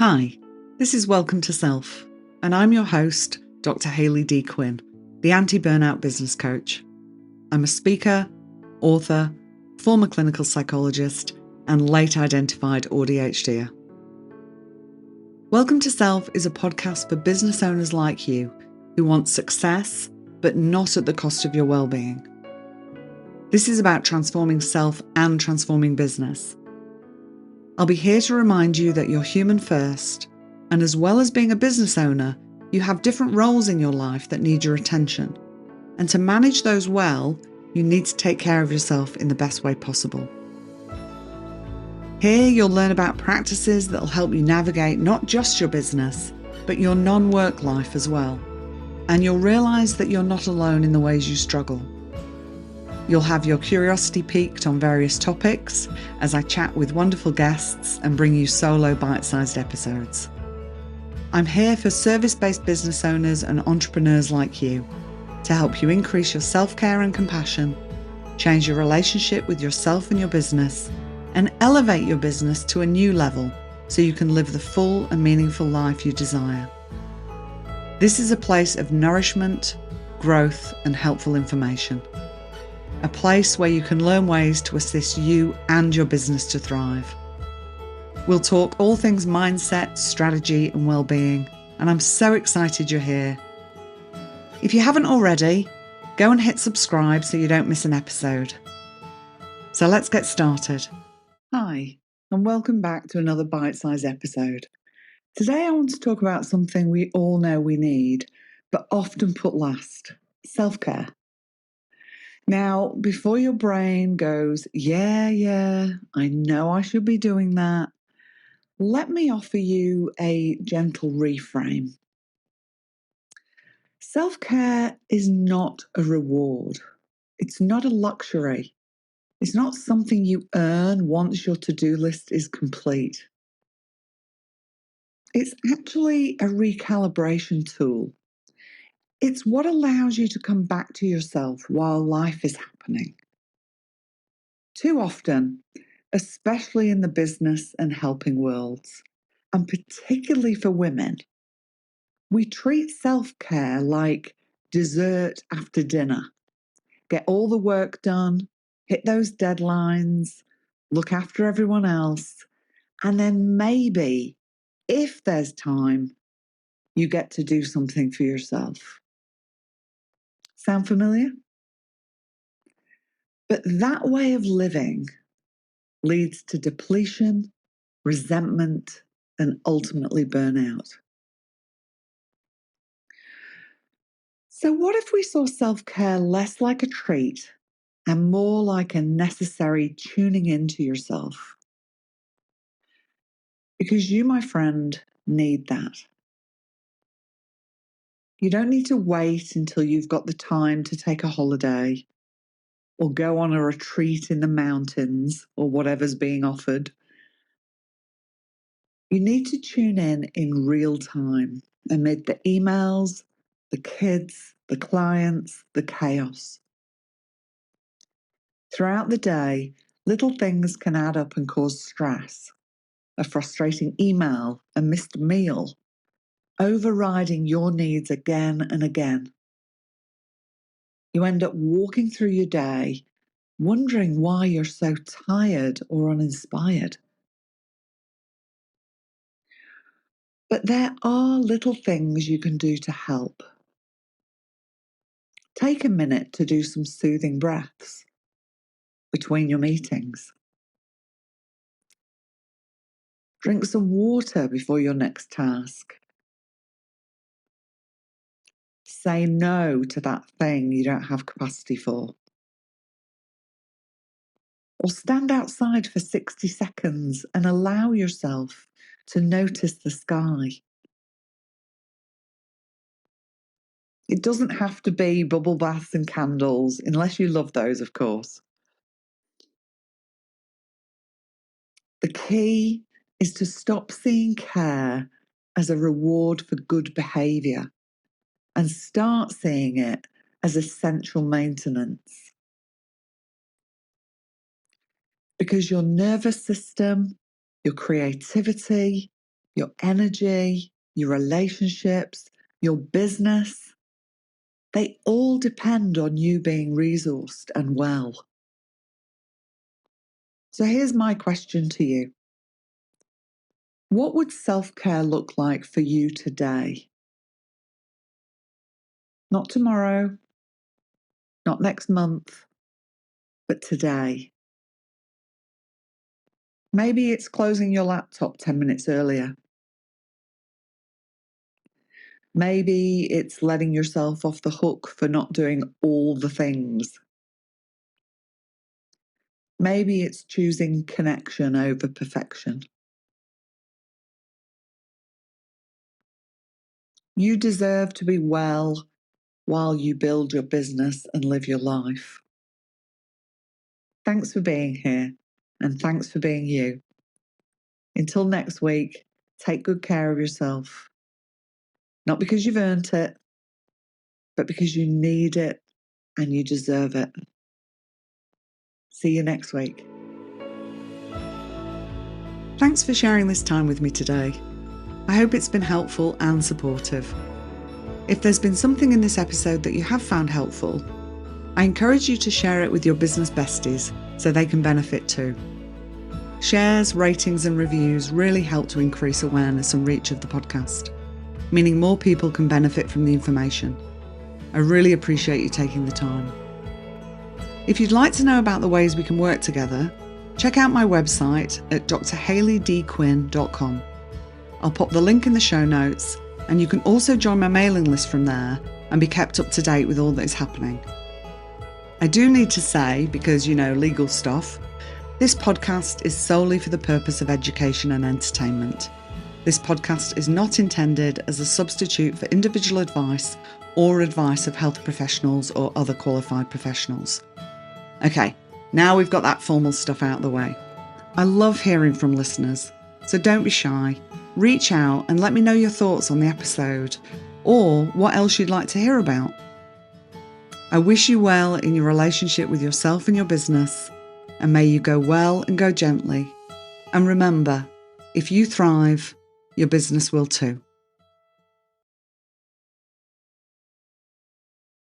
Hi, this is Welcome to Self, and I'm your host, Dr. Hayley D. Quinn, the anti-burnout business coach. I'm a speaker, author, former clinical psychologist, and late identified ADHDer. Welcome to Self is a podcast for business owners like you who want success, but not at the cost of your well-being. This is about transforming self and transforming business. I'll be here to remind you that you're human first, and as well as being a business owner, you have different roles in your life that need your attention. And to manage those well, you need to take care of yourself in the best way possible. Here you'll learn about practices that'll help you navigate not just your business, but your non-work life as well. And you'll realise that you're not alone in the ways you struggle. You'll have your curiosity piqued on various topics as I chat with wonderful guests and bring you solo bite-sized episodes. I'm here for service-based business owners and entrepreneurs like you to help you increase your self-care and compassion, change your relationship with yourself and your business, and elevate your business to a new level so you can live the full and meaningful life you desire. This is a place of nourishment, growth, and helpful information. A place where you can learn ways to assist you and your business to thrive. We'll talk all things mindset, strategy, and well-being, and I'm so excited you're here. If you haven't already, go and hit subscribe so you don't miss an episode. So let's get started. Hi, and welcome back to another bite-sized episode. Today I want to talk about something we all know we need, but often put last: self-care. Now, before your brain goes, yeah, I know I should be doing that, let me offer you a gentle reframe. Self-care is not a reward. It's not a luxury. It's not something you earn once your to-do list is complete. It's actually a recalibration tool. It's what allows you to come back to yourself while life is happening. Too often, especially in the business and helping worlds, and particularly for women, we treat self-care like dessert after dinner. Get all the work done, hit those deadlines, look after everyone else, and then maybe, if there's time, you get to do something for yourself. Sound familiar? But that way of living leads to depletion, resentment, and ultimately burnout. So what if we saw self-care less like a treat and more like a necessary tuning into yourself? Because you, my friend, need that. You don't need to wait until you've got the time to take a holiday or go on a retreat in the mountains or whatever's being offered. You need to tune in real time amid the emails, the kids, the clients, the chaos. Throughout the day, little things can add up and cause stress. A frustrating email, a missed meal, overriding your needs again and again. You end up walking through your day wondering why you're so tired or uninspired. But there are little things you can do to help. Take a minute to do some soothing breaths between your meetings. Drink some water before your next task. Say no to that thing you don't have capacity for. Or stand outside for 60 seconds and allow yourself to notice the sky. It doesn't have to be bubble baths and candles, unless you love those, of course. The key is to stop seeing care as a reward for good behaviour and start seeing it as essential maintenance. Because your nervous system, your creativity, your energy, your relationships, your business, they all depend on you being resourced and well. So here's my question to you. What would self-care look like for you today? Not tomorrow, not next month, but today. Maybe it's closing your laptop 10 minutes earlier. Maybe it's letting yourself off the hook for not doing all the things. Maybe it's choosing connection over perfection. You deserve to be well while you build your business and live your life. Thanks for being here, and thanks for being you. Until next week, take good care of yourself. Not because you've earned it, but because you need it and you deserve it. See you next week. Thanks for sharing this time with me today. I hope it's been helpful and supportive. If there's been something in this episode that you have found helpful, I encourage you to share it with your business besties so they can benefit too. Shares, ratings and reviews really help to increase awareness and reach of the podcast, meaning more people can benefit from the information. I really appreciate you taking the time. If you'd like to know about the ways we can work together, check out my website at drhayleydquinn.com. I'll pop the link in the show notes, and you can also join my mailing list from there and be kept up to date with all that is happening. I do need to say, because legal stuff, this podcast is solely for the purpose of education and entertainment. This podcast is not intended as a substitute for individual advice or advice of health professionals or other qualified professionals. Okay, now we've got that formal stuff out of the way. I love hearing from listeners, so don't be shy. Reach out and let me know your thoughts on the episode or what else you'd like to hear about. I wish you well in your relationship with yourself and your business, and may you go well and go gently. And remember, if you thrive, your business will too.